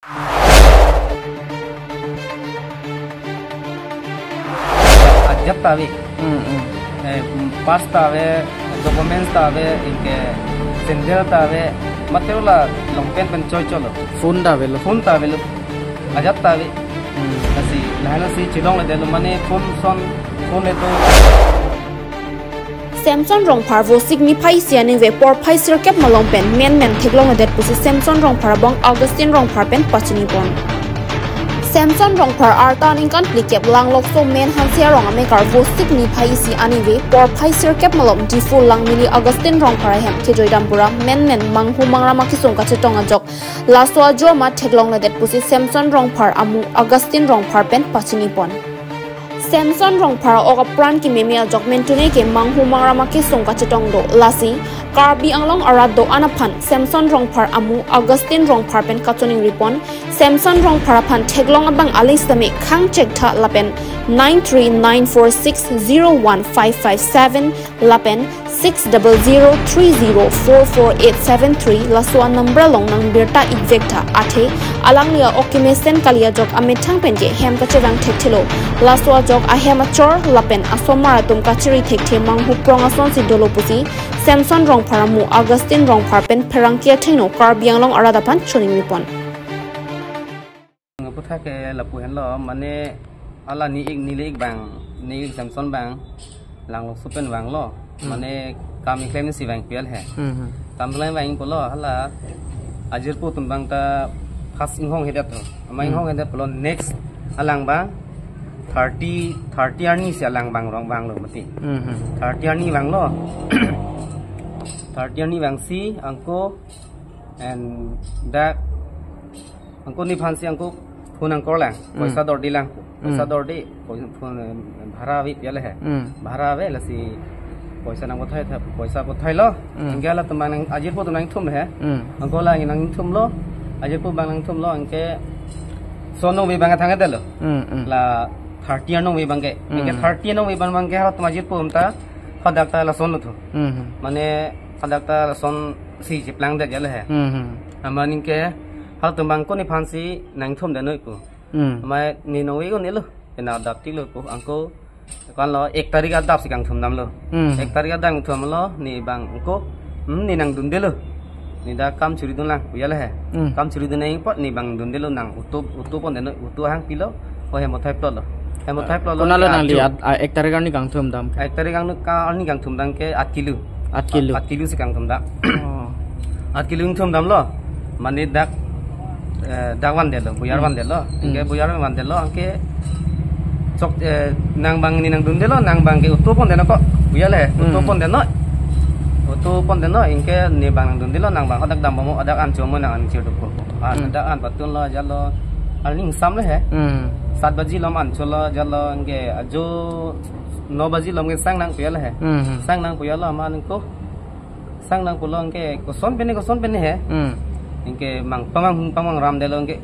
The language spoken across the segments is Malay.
Ajab tawi, pas tawi, documents tawi, inke sendal tawi, material longpen pencoy colo. Phone tawi lo. Ajab tawi, nasi lahana si cilong le delu mane phone itu. Samsung rong parvo signify sianing ve por phai circuit malong pen men theklong adet pusi Samsung rong parabong Augustine rong parpen pachini pon. Samsung rong par artan in conflict lang lok so men hansia rong ame carvo signify si ani ve por phai circuit malom di full lang mili Augustine rong para hem ke joidampura men manghu mangrama kisung ka chetong ajok laswa jo ma theklong adet pusi Samsung rong par amu Augustine rong parpen pachini pon. Samsung rong para oka pran ki memia jokmen tune ke manghu mangrama ke songka chetong do lasi karbi anglong arat do anaphan Samsung rong par amu Augustine rong par pen kachoning ripon Samsung rong para phan theklong abang alistame khang check tha lapen 9394601557 lapen 6003044873 laswa number long nang birta exacta athe alanglia okimesen kalia jok amethang pen ke hem ka chewang thekthelo laswa jok ahem achor lapen asomara tum kachiri thekthi manghu prong ason si dolopusi Samsung rong paramu Augustine rong parpen perangkia theno karbiang long arada pan choning ripon ngaputha ke lapu hen lo mane ala ni ik bang ni Samsung bang lang lo super bang lo mane kami claim si bang pial hai tamlai bang ko lo hala ajirpu tum bang ta khas inghong hedat to amai inghong hedat lo next alang bang 30 ani si alang bang rong bang lo mati 30 ani bang lo 30 ani bang si angko and that angko ni phansi angko phone angko lang paisa dor di lang paisa dor di phone bhara vi pial hai bhara ve lasi paisa nang kothai tha paisa kothai lo ingala tumang ajirpu tumang thum hai angko la nang thum lo ajirpu bang nang thum lo angke sono vi bang thang delo la 30 ano vi bang ke ingke 30 ano vi bang ke ha tumajirpu umta khadakta la son thu mane khadakta la son si jiplang de jale hai amaning ke hal tumbang ko ni phansi nang thum de noi ko mai ni noi ko ni lo ena dak ti lo ko angko kan lo 1 tarik adap si kang thum nam lo 1 tarik adap thum lo ni bang ko ni nang dun de lo ni da kam churi dun lang yale hai kam churi dun nei pot ni bang dun de lo nang utu pon de noi utu hang pilo o he mothai plot lo he mothai plot lo konala nang liat 1 tarik ni kang thum dam 1 tarik ang ka ni kang thum dang ke 8 kilo si kang thum da 8 kilo thum dam lo mani dak wan de lo buyar wan de lo ingke buyar wan de lo angke sok nang bang ni nang dun de lo nang bang ke utu pon de no ko buyar le utu pon de no ingke ni bang nang dun de lo nang bang adak dam mo adak an chomo nang an chiu do ko adak an patun lo jalo aling sam le he 7 baji lom an cholo jalo ingke ajo 9 baji lom ke sang nang buyar le he sang nang buyar lo man ko sang nang pulo ingke ko son pene he ingke mang pamang ram de lo ingke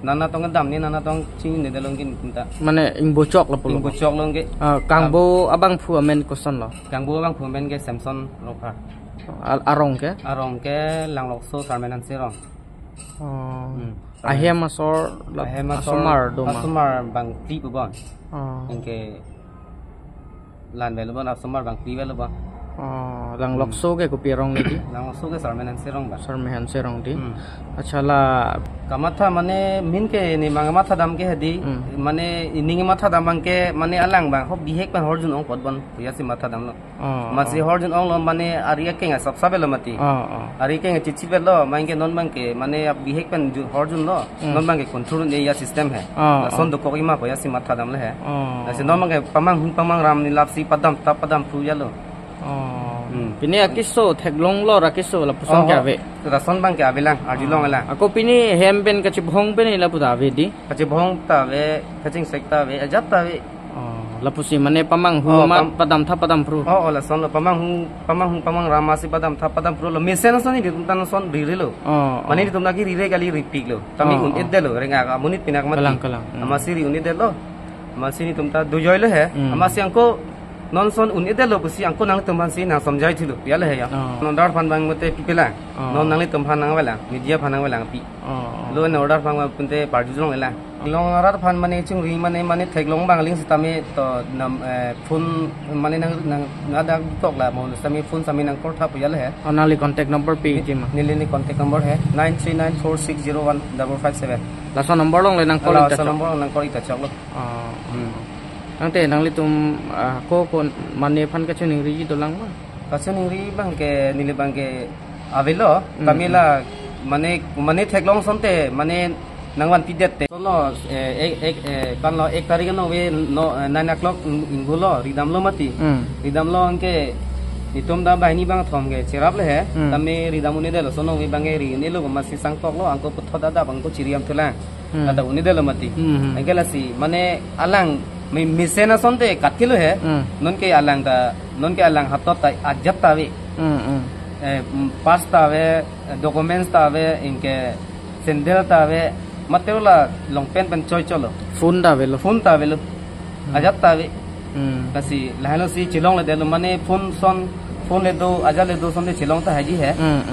nana tong dam ni nana tong ching de lo ingke kunta mane ing bocok lo pulo bocok lo ingke kangbo abang phu amen ko son lo kangbo abang phu amen ke Samsung lo pa arong ke lang lok so sarmenan serong ahem asor asomar doma asomar bang ti bu bon ingke lan belo bon asomar bang ti belo bon lang lokso ke ko pirong ni lang lokso ke sarmenan serong di achala kamatha mane min ke ni mangamatha dam ke hedi mane iningi matha dam bang ke mane alang bang ho bihek ban horjun ong kodban yasi matha dam lo masi horjun ong lo mane ariya ke sab sabelo mati ari ke chichi belo mange non bang ke mane bihek ban horjun lo non bang ke control ne ya system hai son do ko ima ko yasi matha dam le hai ase non bang ke pamang ram ni lapsi padam pu yalo pini akiso theklong lo rakiso la pusong kya ve rason bang ke abelang arjilong ala ako pini hemben ka chibhong pe ni la puta ve di kachibhong ta ve kaching sekta ve ajat ta ve la pusi mane pamang hu ma padam pru la son lo pamang rama si padam pru lo mesen son ni tan son rire lo mane ni tumna ki rire kali repeat lo tami un edde lo renga ka munit pinak mati kalang amasiri unit de lo amasini tumta dujoy lo he amasi angko non son un ide lo busi angko nang tempan si nang somjai thilu piala he ya non dar phan bang mate pipela non nang le tempan nang wala media phan nang wala pi lo no order phan punte party jong ela long arar phan mane chung ri mane theklong bang ling sitame to nam phone mane nang ada tok la mon sami phone sami nang kor tha piala he onali contact number pe jima nilini contact number hai 9394601557 laso number long le nang call ta number nang kor ita chak lo nang te nang litum ko mane phan ka chuning ri to lang ba kachuning ri bang ke nili bang ke avelo kamila mane theklong sonte mane nangwan pidet te lo ek kan lo 1 tarik no we no 9 o'clock ingulo ridam lo mati ridam lo anke nitum da bahini bang thom ge cherap le he tame ridamune de lo sono we bang ri ne lo masi sang tok lo angko putho da bang ko chiriam thula ada uni de lo mati angela si mane alang misena sonte katkilo he non ke alang hatot ta ajat ta we pasta we documents ta we inke sendel ta we mateula longpen pen choi cholo phone ta ve lo ajat ta we kasi lahalo si chilong le de lo mane phone le do ajat le do sonte chilong ta haji he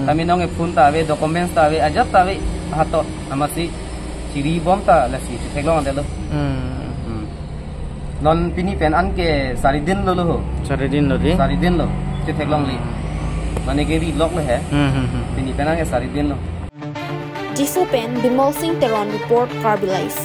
tami nong e phone ta we documents ta we ajat ta we hatot amasi chiri bom ta lasi theklong de lo non pini pen an ke saridin lo te theklong li mane ke ri lok le he pini pen an ke saridin lo Jifu Pen Bimal Singh Teron report Carby Life.